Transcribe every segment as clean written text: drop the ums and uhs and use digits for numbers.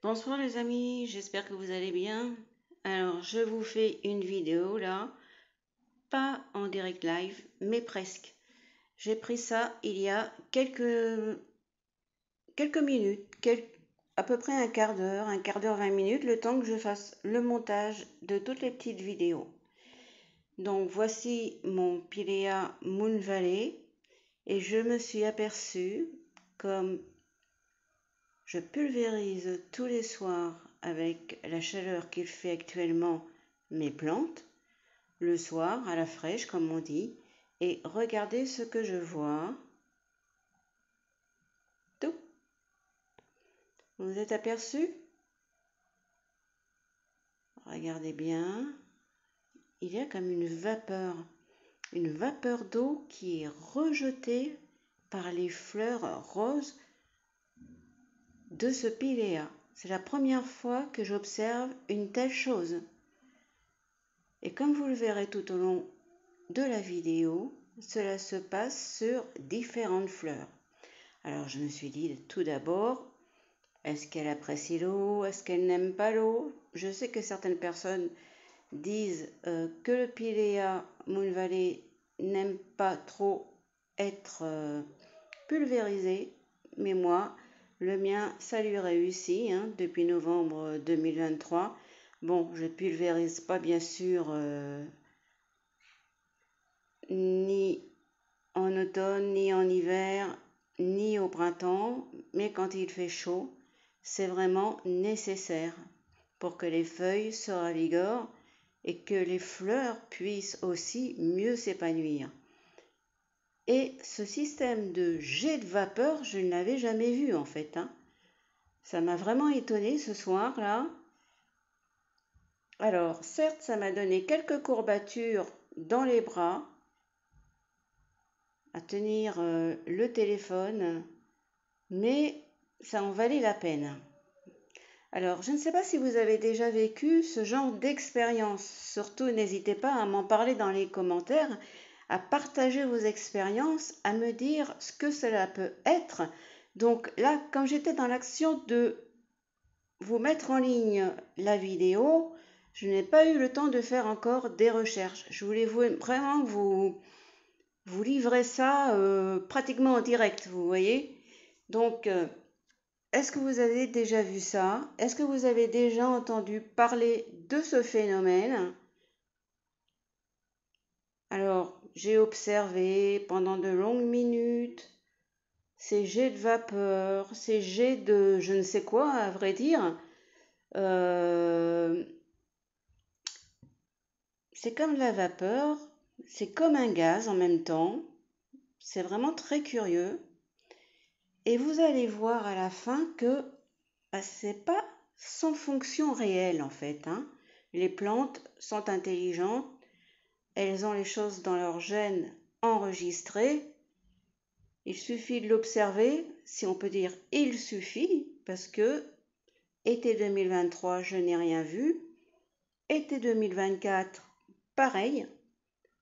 Bonsoir les amis, j'espère que vous allez bien. Alors, je vous fais une vidéo là, pas en direct live, mais presque. J'ai pris ça il y a quelques minutes, à peu près un quart d'heure, 20 minutes, le temps que je fasse le montage de toutes les petites vidéos. Donc, voici mon Pilea Moon Valley et je me suis aperçue, comme je pulvérise tous les soirs avec la chaleur qu'il fait actuellement mes plantes, le soir à la fraîche comme on dit, et regardez ce que je vois. Tout. Vous êtes aperçu? Regardez bien. Il y a comme une vapeur d'eau qui est rejetée par les fleurs roses de ce pilea. C'est la première fois que j'observe une telle chose. Et comme vous le verrez tout au long de la vidéo, cela se passe sur différentes fleurs. Alors je me suis dit tout d'abord, est-ce qu'elle apprécie l'eau? Est-ce qu'elle n'aime pas l'eau? Je sais que certaines personnes disent que le Pilea Moon Valley n'aime pas trop être pulvérisé, mais moi, le mien, ça lui réussit depuis novembre 2023. Bon, je pulvérise pas bien sûr ni en automne, ni en hiver, ni au printemps, mais quand il fait chaud, c'est vraiment nécessaire pour que les feuilles se ravigorent et que les fleurs puissent aussi mieux s'épanouir. Et ce système de jet de vapeur, je ne l'avais jamais vu en fait. Ça m'a vraiment étonné ce soir-là. Alors, certes, ça m'a donné quelques courbatures dans les bras, à tenir le téléphone, mais ça en valait la peine. Alors, je ne sais pas si vous avez déjà vécu ce genre d'expérience. Surtout, n'hésitez pas à m'en parler dans les commentaires, à partager vos expériences, à me dire ce que cela peut être. Donc là, comme j'étais dans l'action de vous mettre en ligne la vidéo, je n'ai pas eu le temps de faire encore des recherches. Je voulais vraiment vous livrer ça pratiquement en direct, vous voyez. Donc, est-ce que vous avez déjà vu ça? Est-ce que vous avez déjà entendu parler de ce phénomène? Alors, j'ai observé pendant de longues minutes ces jets de vapeur, ces jets de je ne sais quoi, à vrai dire. Euh, c'est comme de la vapeur, c'est comme un gaz en même temps. C'est vraiment très curieux. Et vous allez voir à la fin que c'est pas sans fonction réelle en fait. Les plantes sont intelligentes, elles ont les choses dans leur gène enregistrées. Il suffit de l'observer, si on peut dire il suffit, parce que été 2023, je n'ai rien vu. Été 2024, pareil.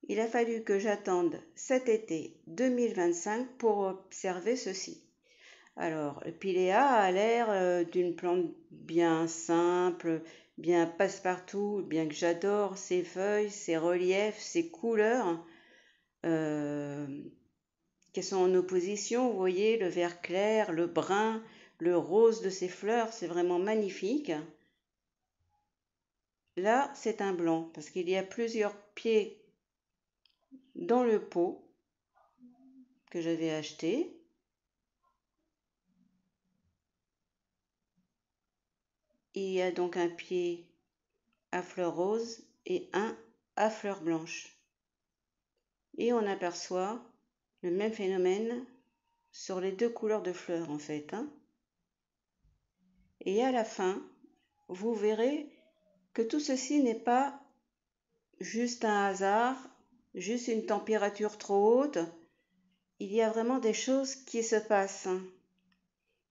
Il a fallu que j'attende cet été 2025 pour observer ceci. Alors, le Pilea a l'air d'une plante bien simple, bien passe-partout, bien que j'adore ses feuilles, ses reliefs, ses couleurs euh, qui sont en opposition. Vous voyez, le vert clair, le brun, le rose de ses fleurs, c'est vraiment magnifique. Là, c'est un blanc parce qu'il y a plusieurs pieds dans le pot que j'avais acheté. Il y a donc un pied à fleurs roses et un à fleurs blanches. Et on aperçoit le même phénomène sur les deux couleurs de fleurs en fait. Et à la fin, vous verrez que tout ceci n'est pas juste un hasard, juste une température trop haute. Il y a vraiment des choses qui se passent.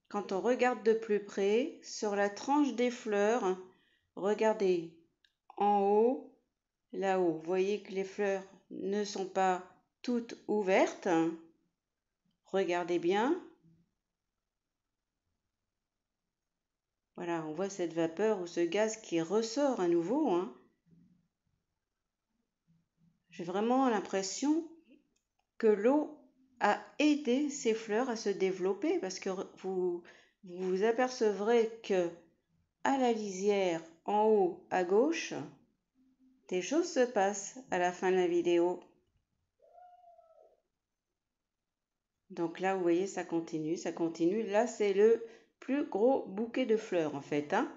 Quand on regarde de plus près, sur la tranche des fleurs, regardez en haut, là-haut. Vous voyez que les fleurs ne sont pas toutes ouvertes. Regardez bien. Voilà, on voit cette vapeur ou ce gaz qui ressort à nouveau, hein. J'ai vraiment l'impression que l'eau a aidé ces fleurs à se développer parce que vous vous apercevrez que à la lisière en haut à gauche, des choses se passent à la fin de la vidéo. Donc là, vous voyez, ça continue, ça continue. Là, c'est le plus gros bouquet de fleurs en fait, hein.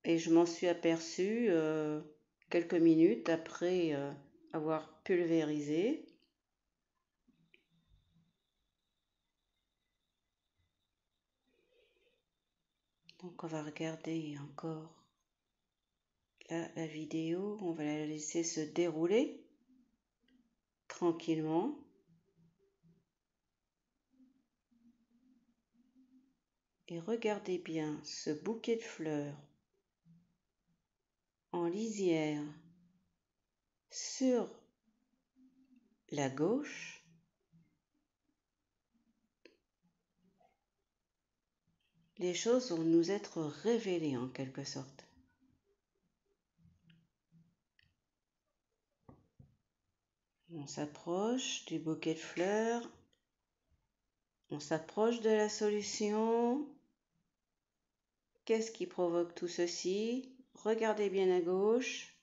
Et je m'en suis aperçue quelques minutes après avoir pulvérisé. Donc on va regarder encore là la vidéo. On va la laisser se dérouler tranquillement. Et regardez bien ce bouquet de fleurs en lisière sur la gauche. Les choses vont nous être révélées en quelque sorte. On s'approche du bouquet de fleurs. On s'approche de la solution. Qu'est-ce qui provoque tout ceci? Regardez bien à gauche.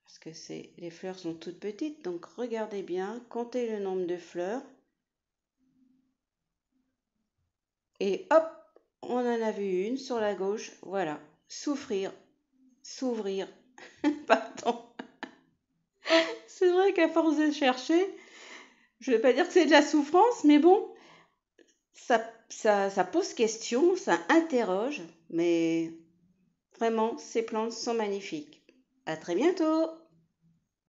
Parce que les fleurs sont toutes petites, donc regardez bien, comptez le nombre de fleurs. Et hop, on en a vu une sur la gauche. Voilà, s'ouvrir. Pardon. C'est vrai qu'à force de chercher, je ne vais pas dire que c'est de la souffrance, mais bon, ça pose question, ça interroge, mais vraiment, ces plantes sont magnifiques. À très bientôt!